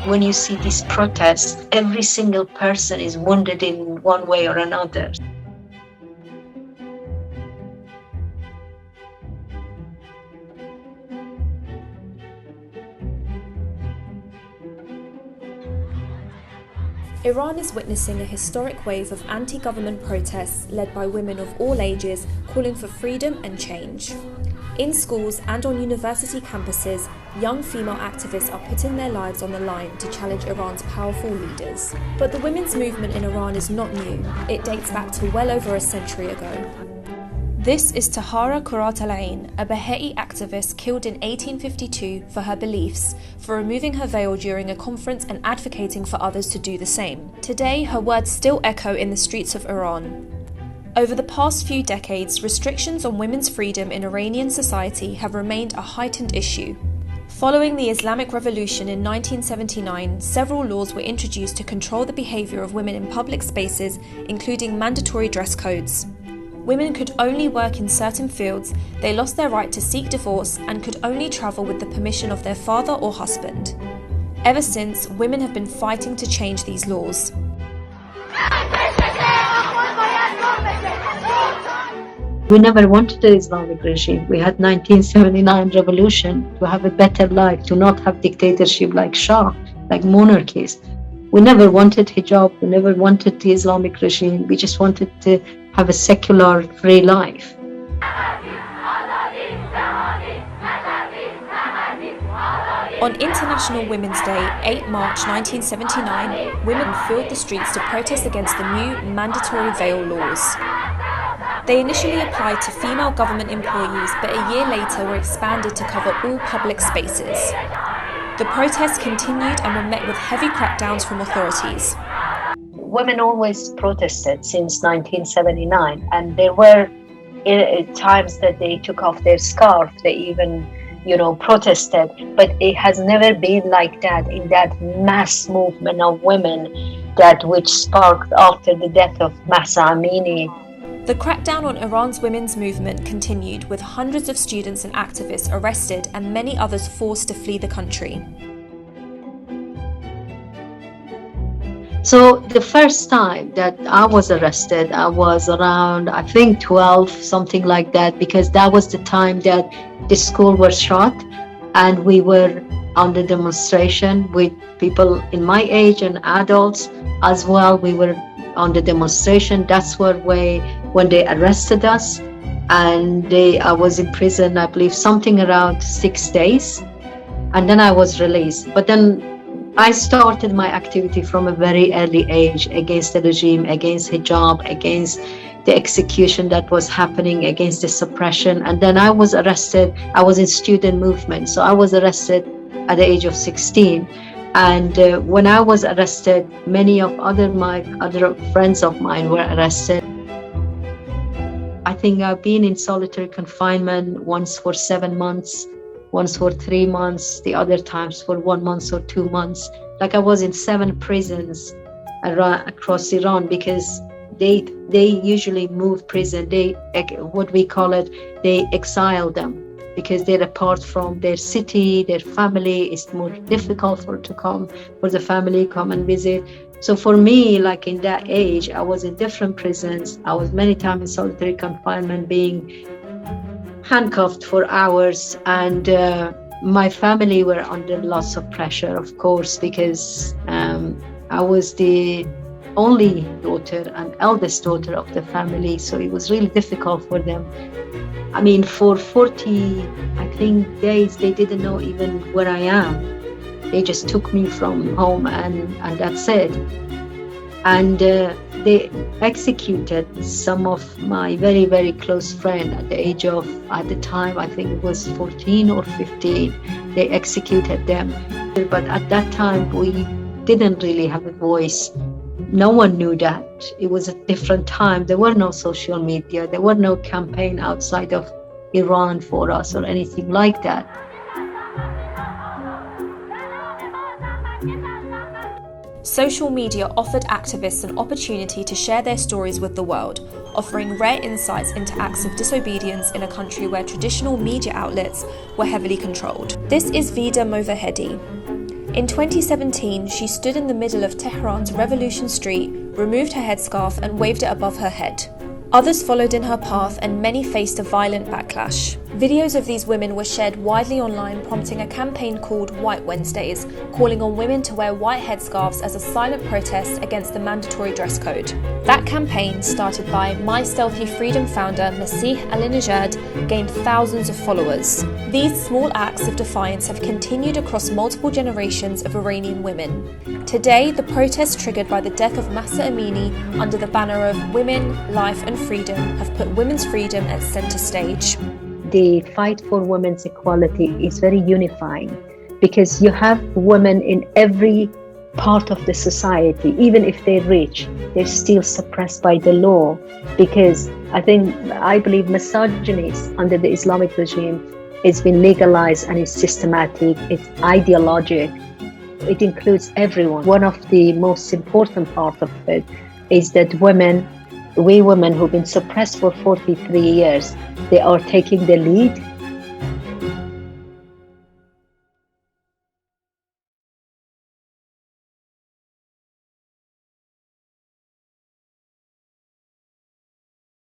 when you see these protests, every single person is wounded in one way or another. Iran is witnessing a historic wave of anti-government protests led by women of all ages calling for freedom and change. In schools and on university campuses, young female activists are putting their lives on the line to challenge Iran's powerful leaders. But the women's movement in Iran is not new. It dates back to well over a century ago. This is Tahara Kurat al-Ain, a Baha'i activist killed in 1852 for her beliefs, for removing her veil during a conference and advocating for others to do the same. Today, her words still echo in the streets of Iran. Over the past few decades, restrictions on women's freedom in Iranian society have remained a heightened issue. Following the Islamic Revolution in 1979, several laws were introduced to control the behaviour of women in public spaces, including mandatory dress codes. Women could only work in certain fields, they lost their right to seek divorce, and could only travel with the permission of their father or husband. Ever since, women have been fighting to change these laws. We never wanted the Islamic regime. We had 1979 revolution to have a better life, to not have dictatorship like Shah, like monarchies. We never wanted hijab, we never wanted the Islamic regime. We just wanted to have a secular, free life. On International Women's Day, 8 March 1979, women filled the streets to protest against the new mandatory veil laws. They initially applied to female government employees, but a year later were expanded to cover all public spaces. The protests continued and were met with heavy crackdowns from authorities. Women always protested since 1979, and there were times that they took off their scarf, they even, protested, but it has never been like that, in that mass movement of women which sparked after the death of Mahsa Amini. The crackdown on Iran's women's movement continued, with hundreds of students and activists arrested and many others forced to flee the country. So the first time that I was arrested, I was around, I think 12, something like that, because that was the time that the school was shut and we were on the demonstration with people in my age and adults as well. We were on the demonstration. That's when they arrested us, and I was in prison, I believe something around 6 days, and then I was released. But then I started my activity from a very early age against the regime, against hijab, against the execution that was happening, against the suppression. And then I was arrested. I was in student movement, so I was arrested at the age of 16. And when I was arrested, many of other friends of mine were arrested. I think I've been in solitary confinement once for 7 months, once for 3 months, the other times for 1 month or 2 months. Like I was in 7 prisons across Iran, because they usually move prison. They exile them, because they're apart from their city, their family. It's more difficult for the family come and visit. So for me, like in that age, I was in different prisons. I was many times in solitary confinement, being handcuffed for hours, and my family were under lots of pressure, of course, because I was the only daughter and eldest daughter of the family, so it was really difficult for them. I mean, for 40, I think, days, they didn't know even where I am. They just took me from home, and that's it. And they executed some of my very, very close friends at the age of, at the time, I think it was 14 or 15. They executed them. But at that time, we didn't really have a voice. No one knew that. It was a different time. There were no social media. There were no campaign outside of Iran for us or anything like that. Social media offered activists an opportunity to share their stories with the world, offering rare insights into acts of disobedience in a country where traditional media outlets were heavily controlled. This is Vida Movahedi. In 2017, she stood in the middle of Tehran's Revolution Street, removed her headscarf and waved it above her head. Others followed in her path and many faced a violent backlash. Videos of these women were shared widely online, prompting a campaign called White Wednesdays, calling on women to wear white headscarves as a silent protest against the mandatory dress code. That campaign, started by My Stealthy Freedom founder Masih Alinejad, gained thousands of followers. These small acts of defiance have continued across multiple generations of Iranian women. Today, the protests triggered by the death of Mahsa Amini under the banner of Women, Life and Freedom have put women's freedom at centre stage. The fight for women's equality is very unifying because you have women in every part of the society. Even if they're rich, they're still suppressed by the law, because I believe misogyny under the Islamic regime has been legalized and is systematic, it's ideologic, it includes everyone. One of the most important part of it is that we women who've been suppressed for 43 years, they are taking the lead